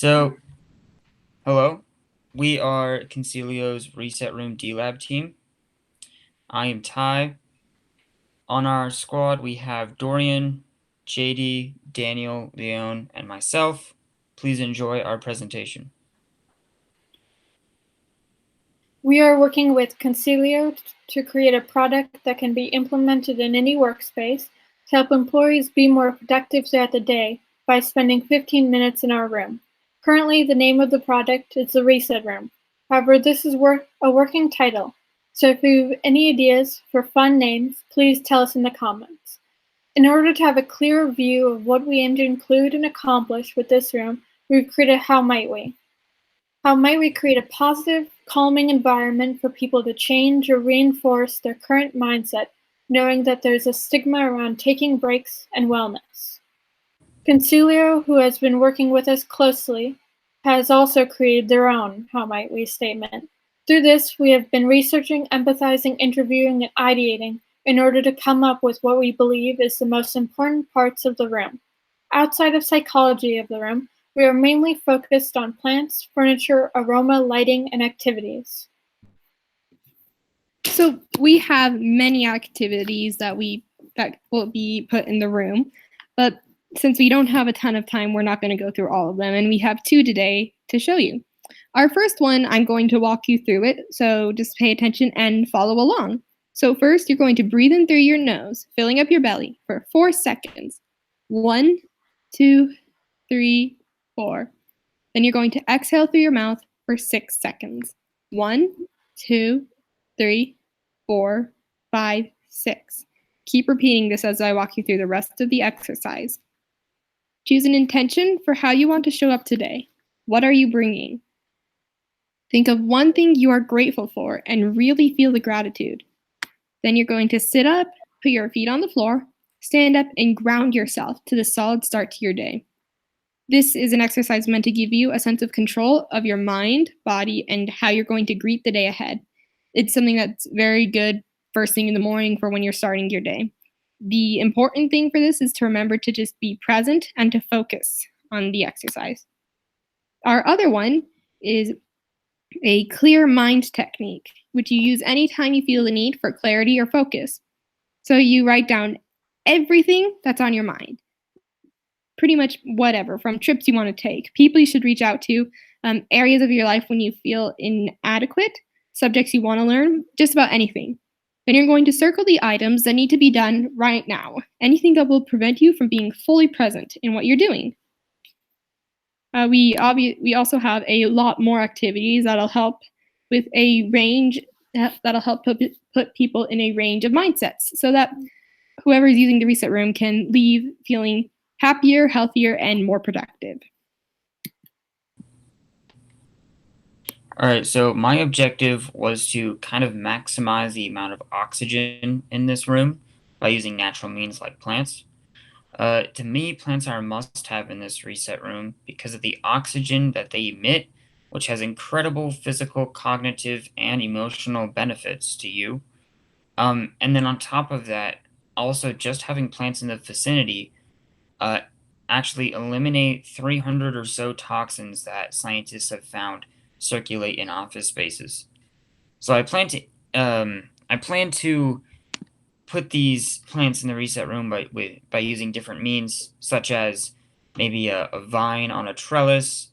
So, hello. We are Consilio's Reset Room Dlab team. I am Ty. On our squad, we have Dorian, JD, Daniel, Leon, and myself. Please enjoy our presentation. We are working with Consilio to create a product that can be implemented in any workspace to help employees be more productive throughout the day by spending 15 minutes in our room. Currently, the name of the product is the Reset Room. However, this is a working title, so if you have any ideas for fun names, please tell us in the comments. In order to have a clearer view of what we aim to include and accomplish with this room, we've created How Might We? How might we create a positive, calming environment for people to change or reinforce their current mindset, knowing that there's a stigma around taking breaks and wellness? Consilio, who has been working with us closely, has also created their own How Might We statement. Through this, we have been researching, empathizing, interviewing, and ideating in order to come up with what we believe is the most important parts of the room. Outside of psychology of the room, we are mainly focused on plants, furniture, aroma, lighting, and activities. So we have many activities that will be put in the room, but since we don't have a ton of time, we're not going to go through all of them, and we have two today to show you. Our first one, I'm going to walk you through it, so just pay attention and follow along. So first, you're going to breathe in through your nose, filling up your belly for 4 seconds. 1, 2, 3, 4. Then you're going to exhale through your mouth for 6 seconds. 1, 2, 3, 4, 5, 6. Keep repeating this as I walk you through the rest of the exercise. Choose an intention for how you want to show up today. What are you bringing? Think of one thing you are grateful for and really feel the gratitude. Then you're going to sit up, put your feet on the floor, stand up, and ground yourself to the solid start to your day. This is an exercise meant to give you a sense of control of your mind, body, and how you're going to greet the day ahead. It's something that's very good first thing in the morning for when you're starting your day. The important thing for this is to remember to just be present and to focus on the exercise. Our other one is a clear mind technique, which you use anytime you feel the need for clarity or focus. So you write down everything that's on your mind. Pretty much whatever, from trips you want to take, people you should reach out to, areas of your life when you feel inadequate, subjects you want to learn, just about anything. Then you're going to circle the items that need to be done right now, anything that will prevent you from being fully present in what you're doing. We also have a lot more activities that'll help with a range, that'll help put people in a range of mindsets so that whoever is using the reset room can leave feeling happier, healthier, and more productive. All right, so my objective was to kind of maximize the amount of oxygen in this room by using natural means like plants. To me, plants are a must-have in this reset room because of the oxygen that they emit, which has incredible physical, cognitive, and emotional benefits to you. And then on top of that, also just having plants in the vicinity actually eliminate 300 or so toxins that scientists have found circulate in office spaces. So I plan to put these plants in the reset room by using different means, such as maybe a vine on a trellis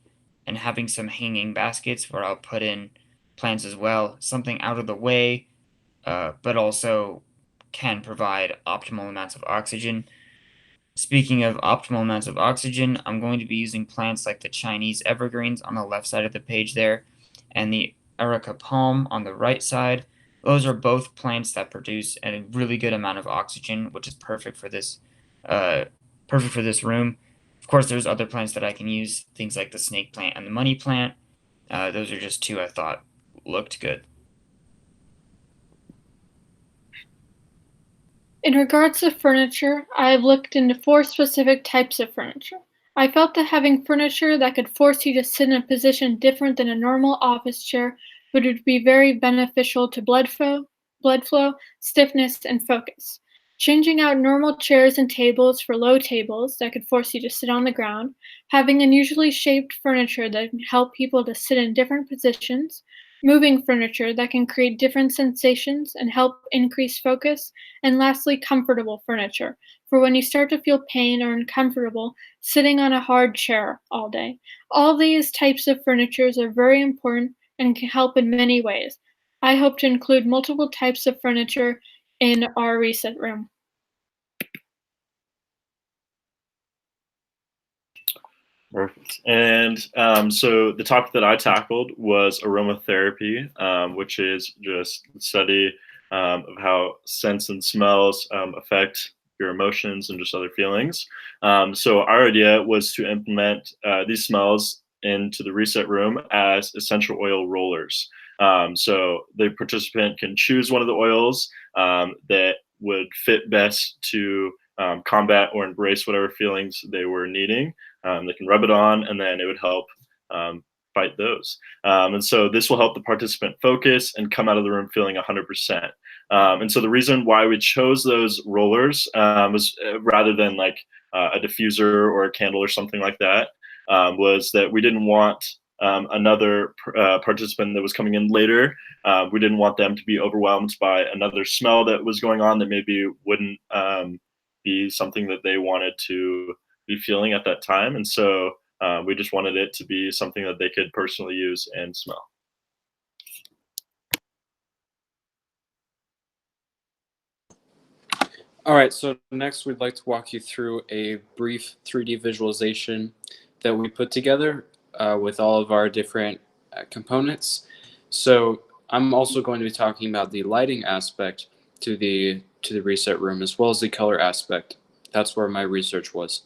and having some hanging baskets where I'll put in plants as well, something out of the way, but also can provide optimal amounts of oxygen. Speaking of optimal amounts of oxygen, I'm going to be using plants like the Chinese evergreens on the left side of the page there, and the Erica palm on the right side. Those are both plants that produce a really good amount of oxygen, which is perfect for this room. Of course, there's other plants that I can use, things like the snake plant and the money plant. Those are just two I thought looked good. In regards to furniture, I have looked into 4 specific types of furniture. I felt that having furniture that could force you to sit in a position different than a normal office chair would be very beneficial to blood flow, stiffness, and focus. Changing out normal chairs and tables for low tables that could force you to sit on the ground, having unusually shaped furniture that can help people to sit in different positions, moving furniture that can create different sensations and help increase focus, and lastly, comfortable furniture for when you start to feel pain or uncomfortable sitting on a hard chair all day. All these types of furnitures are very important and can help in many ways. I hope to include multiple types of furniture in our reset room. Perfect. And so the topic that I tackled was aromatherapy, which is just the study of how scents and smells affect your emotions and just other feelings. So our idea was to implement these smells into the reset room as essential oil rollers. So the participant can choose one of the oils that would fit best to combat or embrace whatever feelings they were needing. They can rub it on, and then it would help fight those. And so this will help the participant focus and come out of the room feeling 100%. And so the reason why we chose those rollers was rather than like a diffuser or a candle or something like that, was that we didn't want another participant that was coming in later. We didn't want them to be overwhelmed by another smell that was going on that maybe wouldn't be something that they wanted to be feeling at that time. And so we just wanted it to be something that they could personally use and smell. All right, so next we'd like to walk you through a brief 3D visualization that we put together with all of our different components. So I'm also going to be talking about the lighting aspect to the reset room as well as the color aspect. That's where my research was.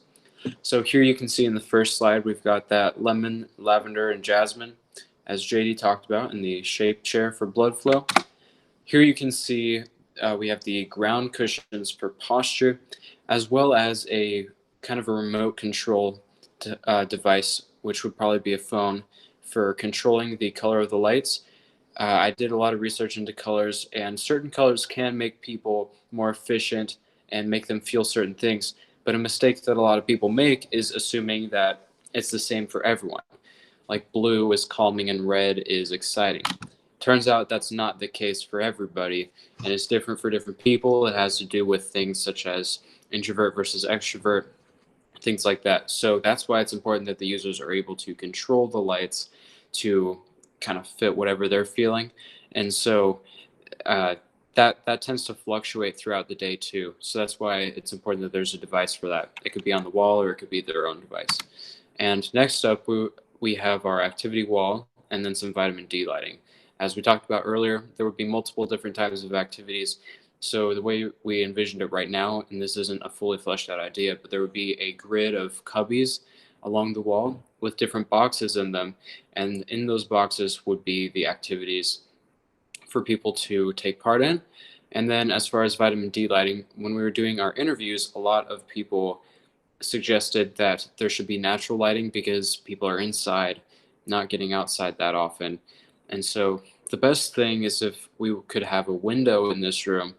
So here you can see in the first slide we've got that lemon, lavender, and jasmine, as JD talked about, in the shape chair for blood flow. Here you can see we have the ground cushions for posture, as well as a kind of a remote control device, which would probably be a phone, for controlling the color of the lights. I did a lot of research into colors, and certain colors can make people more efficient and make them feel certain things. But a mistake that a lot of people make is assuming that it's the same for everyone. Like blue is calming and red is exciting. Turns out that's not the case for everybody, and it's different for different people. It has to do with things such as introvert versus extrovert, things like that. So that's why it's important that the users are able to control the lights to kind of fit whatever they're feeling. And so uh, that tends to fluctuate throughout the day too. So that's why it's important that there's a device for that. It could be on the wall or it could be their own device. And next up, we have our activity wall and then some vitamin D lighting. As we talked about earlier, there would be multiple different types of activities. So the way we envisioned it right now, and this isn't a fully fleshed out idea, but there would be a grid of cubbies along the wall with different boxes in them. And in those boxes would be the activities for people to take part in. And then as far as vitamin D lighting, when we were doing our interviews, a lot of people suggested that there should be natural lighting because people are inside, not getting outside that often. And so the best thing is if we could have a window in this room,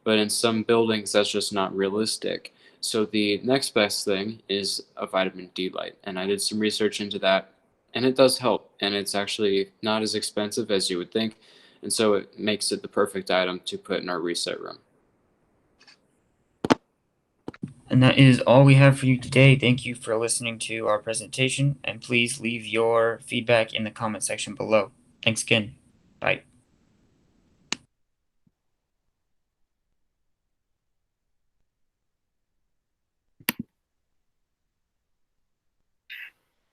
but in some buildings that's just not realistic. So the next best thing is a vitamin D light. And I did some research into that, and it does help. And it's actually not as expensive as you would think. And so it makes it the perfect item to put in our reset room. And that is all we have for you today. Thank you for listening to our presentation, and please leave your feedback in the comment section below. Thanks again. Bye.